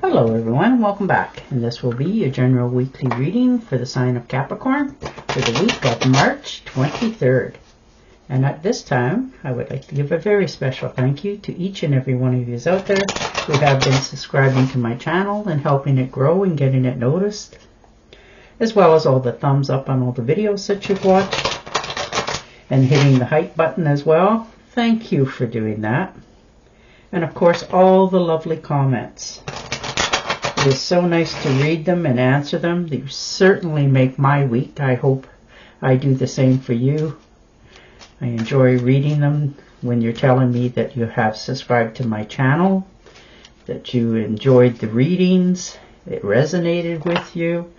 Hello everyone, welcome back, and this will be your general weekly reading for the sign of Capricorn for the week of March 23rd. And at this time, I would like to give a very special thank you to each and every one of you out there who have been subscribing to my channel and helping it grow and getting it noticed, as well as all the thumbs up on all the videos that you've watched and hitting the hype button as well. Thank you for doing that. And of course, all the lovely comments. It is so nice to read them and answer them. They certainly make my week. I hope I do the same for you. I enjoy reading them when you're telling me that you have subscribed to my channel, that you enjoyed the readings, it resonated with you,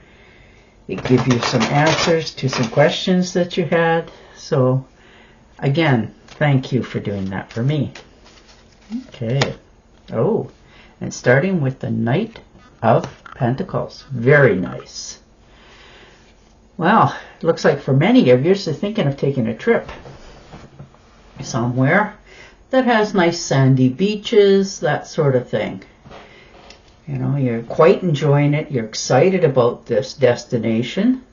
it gives you some answers to some questions that you had. So again, thank you for doing that for me. Okay. Oh, and starting with the Knight of Pentacles. Very nice. Well, it looks like for many of you, you're thinking of taking a trip somewhere that has nice sandy beaches, that sort of thing. You know, you're quite enjoying it. You're excited about this destination.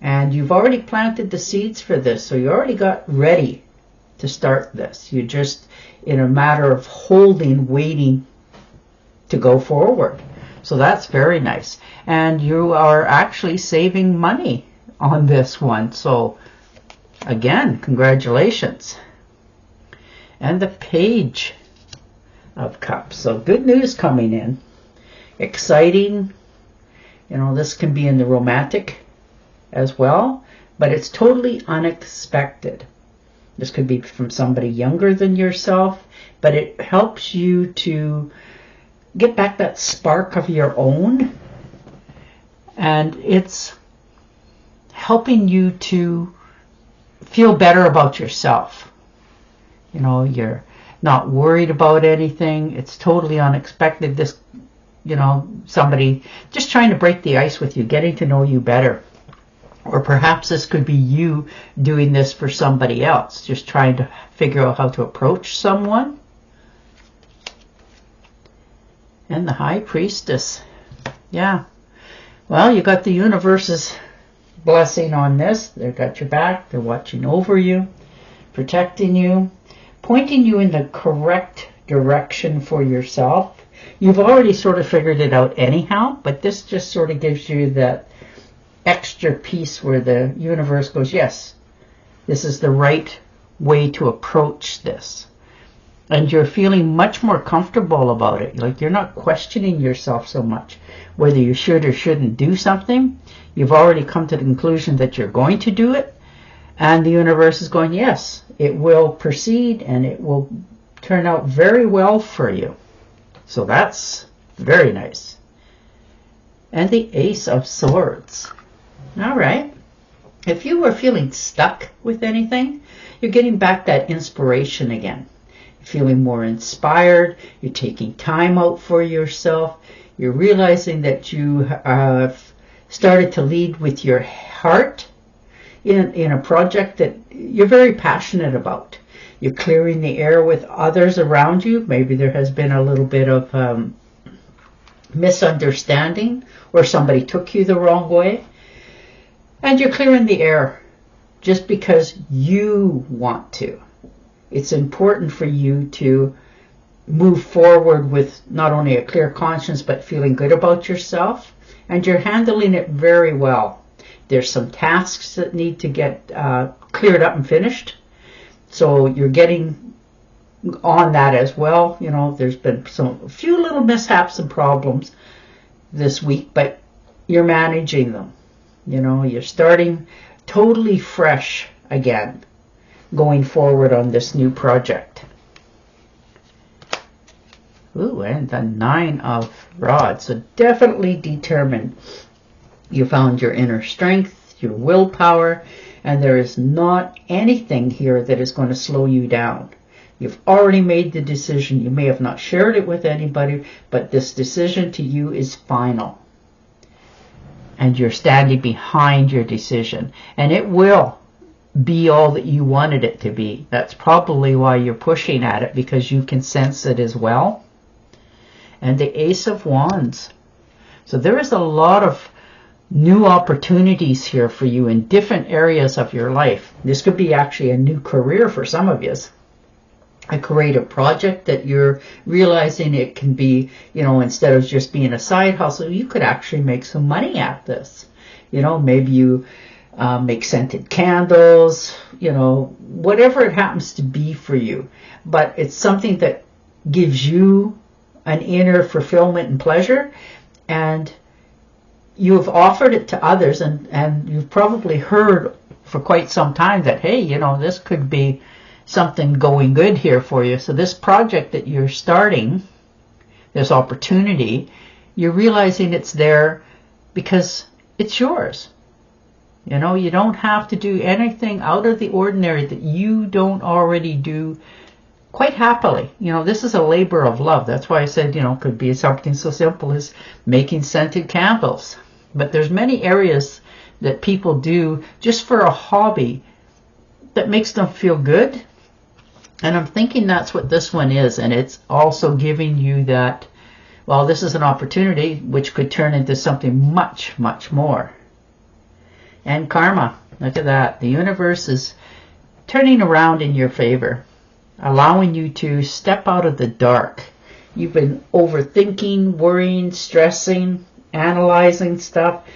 And you've already planted the seeds for this, so you already got ready to start this. You're just in a matter of holding, waiting to go forward. So that's very nice. And you are actually saving money on this one. So again, congratulations. And the Page of Cups. So good news coming in. Exciting. You know, this can be in the romantic as well, but it's totally unexpected. This could be from somebody younger than yourself, but it helps you to get back that spark of your own, and it's helping you to feel better about yourself. You know, you're not worried about anything. It's totally unexpected. This, you know, somebody just trying to break the ice with you, getting to know you better. Or perhaps this could be you doing this for somebody else, just trying to figure out how to approach someone. And the High Priestess. Yeah. Well, you got the universe's blessing on this. They've got your back. They're watching over you, protecting you, pointing you in the correct direction for yourself. You've already sort of figured it out anyhow, but this just sort of gives you that extra piece where the universe goes, yes, this is the right way to approach this. And you're feeling much more comfortable about it. Like you're not questioning yourself so much whether you should or shouldn't do something. You've already come to the conclusion that you're going to do it. And the universe is going, yes, it will proceed and it will turn out very well for you. So that's very nice. And the Ace of Swords. All right. If you were feeling stuck with anything, you're getting back that inspiration again. Feeling more inspired, you're taking time out for yourself, you're realizing that you have started to lead with your heart in a project that you're very passionate about. You're clearing the air with others around you. Maybe there has been a little bit of misunderstanding or somebody took you the wrong way. And you're clearing the air just because you want to. It's important for you to move forward with not only a clear conscience, but feeling good about yourself. And you're handling it very well. There's some tasks that need to get cleared up and finished. So you're getting on that as well. You know, there's been a few little mishaps and problems this week, but you're managing them. You know, you're starting totally fresh again, going forward on this new project. Ooh, and the Nine of Rods. So definitely determined. You found your inner strength, your willpower, and there is not anything here that is going to slow you down. You've already made the decision. You may have not shared it with anybody, but this decision to you is final. And you're standing behind your decision. And it will be all that you wanted it to be. That's probably why you're pushing at it, because you can sense it as well. and the Ace of Wands. So there is a lot of new opportunities here for you in different areas of your life. This could be actually a new career for some of you. A creative project that you're realizing it can be, instead of just being a side hustle, you could actually make some money at this. Maybe you make scented candles, whatever it happens to be for you. But it's something that gives you an inner fulfillment and pleasure, and you've offered it to others, and you've probably heard for quite some time that, hey, this could be something going good here for you. So this project that you're starting, this opportunity, you're realizing it's there because it's yours. You don't have to do anything out of the ordinary that you don't already do quite happily. This is a labor of love. That's why I said, could be something so simple as making scented candles. But there's many areas that people do just for a hobby that makes them feel good. And I'm thinking that's what this one is. And it's also giving you that, well, this is an opportunity which could turn into something much, much more. And karma, look at that. The universe is turning around in your favor, allowing you to step out of the dark. You've been overthinking, worrying, stressing, analyzing stuff.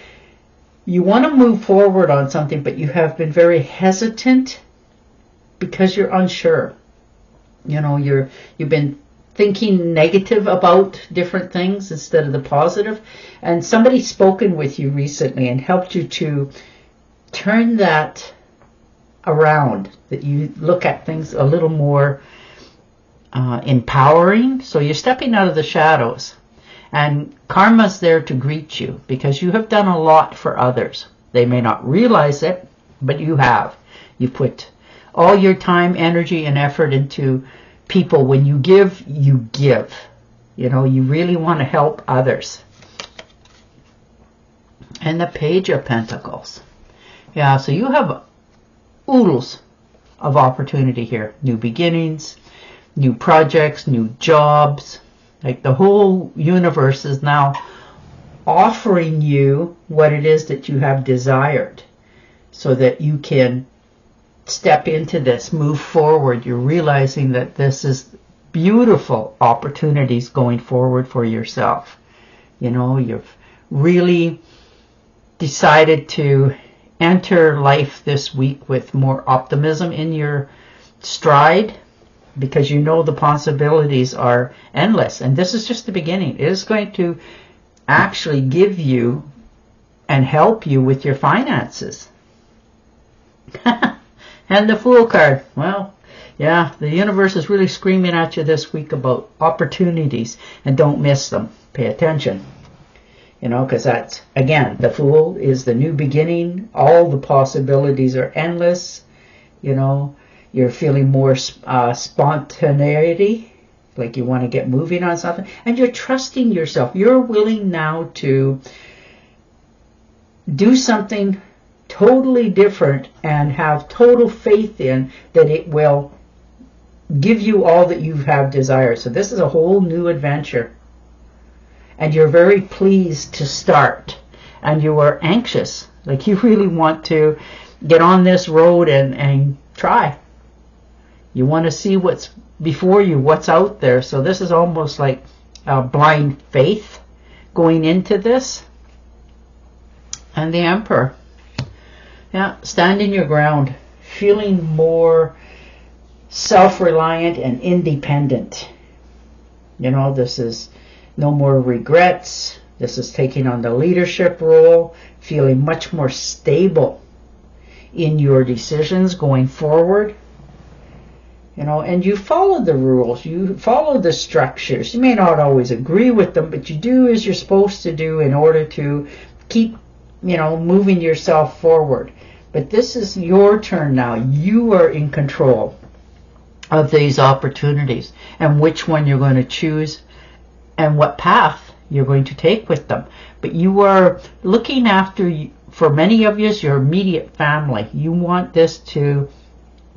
You want to move forward on something, but you have been very hesitant because you're unsure. You've been thinking negative about different things instead of the positive. And somebody's spoken with you recently and helped you to turn that around, that you look at things a little more empowering. So you're stepping out of the shadows. And karma's there to greet you because you have done a lot for others. They may not realize it, but you have. You put all your time, energy, and effort into people. When you give, you give. You really want to help others. And the Page of Pentacles. Yeah, so you have oodles of opportunity here. New beginnings, new projects, new jobs. Like the whole universe is now offering you what it is that you have desired so that you can step into this, move forward. You're realizing that this is beautiful opportunities going forward for yourself. You've really decided to enter life this week with more optimism in your stride, because the possibilities are endless. And this is just the beginning. It is going to actually give you and help you with your finances. And the Fool card. Well, yeah, the universe is really screaming at you this week about opportunities, and don't miss them. Pay attention. Because that's, again, the Fool is the new beginning. All the possibilities are endless. You're feeling more spontaneity, like you want to get moving on something. And you're trusting yourself. You're willing now to do something totally different and have total faith in that it will give you all that you have desired. So this is a whole new adventure. And you're very pleased to start. And you are anxious. Like you really want to get on this road and try. You want to see what's before you, what's out there. So this is almost like a blind faith going into this. And the Emperor. Yeah, standing your ground. Feeling more self-reliant and independent. This is no more regrets. This is taking on the leadership role. Feeling much more stable in your decisions going forward. And you follow the rules, you follow the structures. You may not always agree with them, but you do as you're supposed to do in order to keep, moving yourself forward. But this is your turn now. You are in control of these opportunities and which one you're going to choose and what path you're going to take with them. But you are looking after, for many of you, your immediate family. You want this to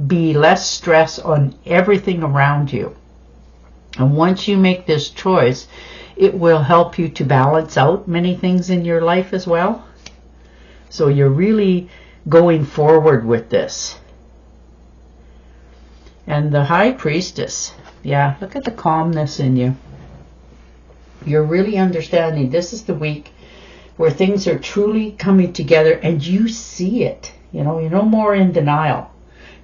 be less stress on everything around you. And once you make this choice, it will help you to balance out many things in your life as well. So you're really going forward with this. And the High Priestess, yeah, look at the calmness in you. You're really understanding this is the week where things are truly coming together and you see it. You know, you're no more in denial.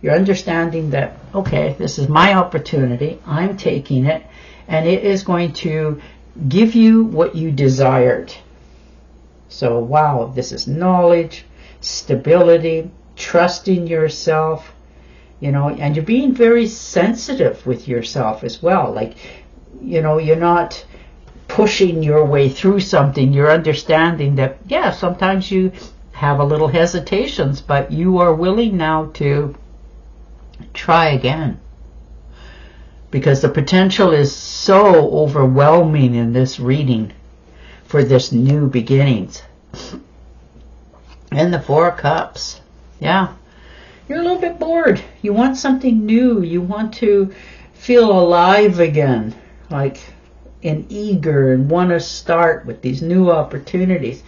You're understanding that, okay, this is my opportunity. I'm taking it, and it is going to give you what you desired. So, wow, this is knowledge, stability, trusting yourself, you know, and you're being very sensitive with yourself as well. Like, you know, you're not pushing your way through something. You're understanding that, yeah, sometimes you have a little hesitations, but you are willing now to try again, because the potential is so overwhelming in this reading for this new beginnings. And the Four of Cups, yeah, you're a little bit bored. You want something new. You want to feel alive again, like and eager, and want to start with these new opportunities.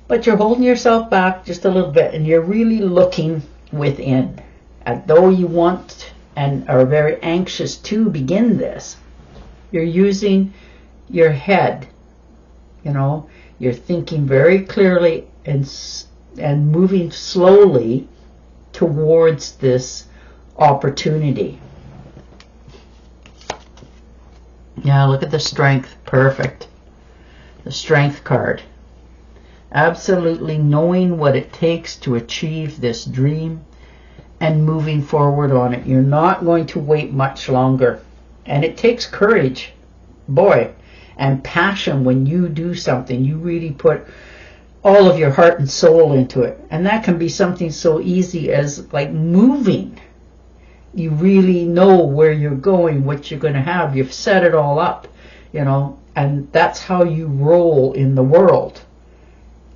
But you're holding yourself back just a little bit, and you're really looking within. As though you want and are very anxious to begin this, you're using your head. You know, you're thinking very clearly and moving slowly towards this opportunity. Yeah, look at the Strength. Perfect. The Strength card. Absolutely knowing what it takes to achieve this dream and moving forward on it. You're not going to wait much longer. And it takes courage, boy, and passion when you do something. You really put all of your heart and soul into it. And that can be something so easy as like moving. You really know where you're going, what you're going to have. You've set it all up, you know, and that's how you roll in the world.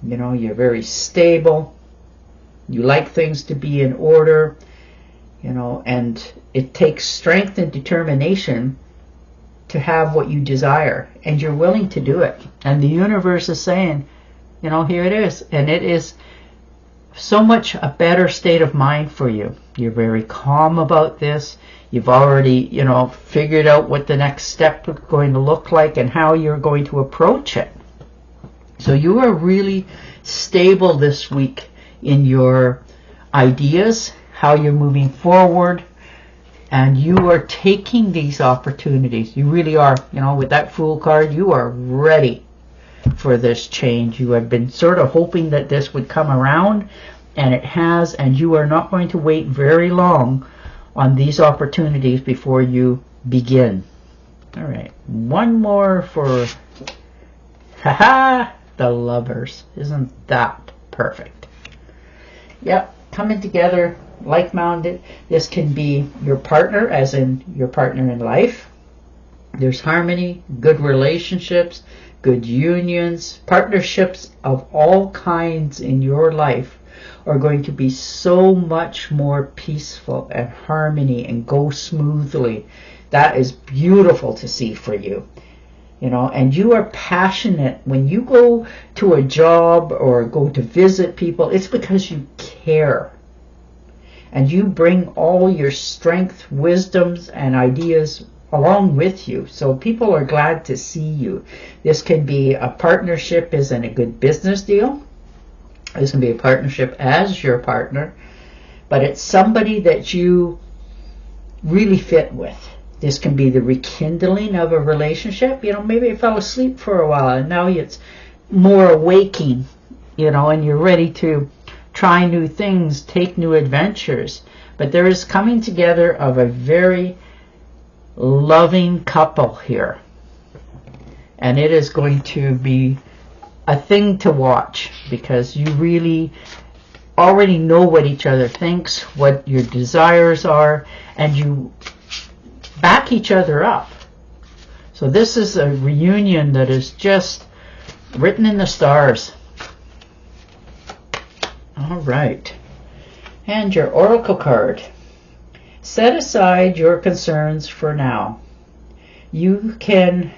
You know, you're very stable. You like things to be in order, you know, and it takes strength and determination to have what you desire, and you're willing to do it. And the universe is saying, you know, here it is. And it is so much a better state of mind for you. You're very calm about this. You've already, you know, figured out what the next step is going to look like and how you're going to approach it. So you are really stable this week in your ideas, how you're moving forward, and you are taking these opportunities. You really are, you know, with that Fool card, you are ready for this change. You have been sort of hoping that this would come around, and it has, and you are not going to wait very long on these opportunities before you begin. All right, one more for the Lovers. Isn't that perfect? Yep, coming together, like-minded. This can be your partner, as in your partner in life. There's harmony, good relationships, good unions, partnerships of all kinds in your life are going to be so much more peaceful and harmony and go smoothly. That is beautiful to see for you. You know, and you are passionate. When you go to a job or go to visit people, it's because you care. And you bring all your strength, wisdoms, and ideas along with you. So people are glad to see you. This can be a partnership as in a good business deal. This can be a partnership as your partner. But it's somebody that you really fit with. This can be the rekindling of a relationship. You know, maybe you fell asleep for a while and now it's more awaking, you know, and you're ready to try new things, take new adventures. But there is coming together of a very loving couple here. And it is going to be a thing to watch, because you really already know what each other thinks, what your desires are, and you back each other up. So this is a reunion that is just written in the stars. All right. And your Oracle card. Set aside your concerns for now. You can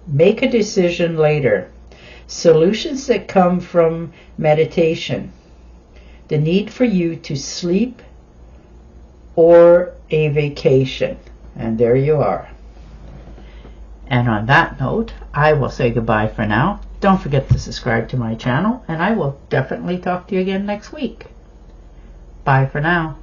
Make a decision later. Solutions that come from meditation. The need for you to sleep or a vacation. And there you are. And on that note, I will say goodbye for now. Don't forget to subscribe to my channel, and I will definitely talk to you again next week. Bye for now.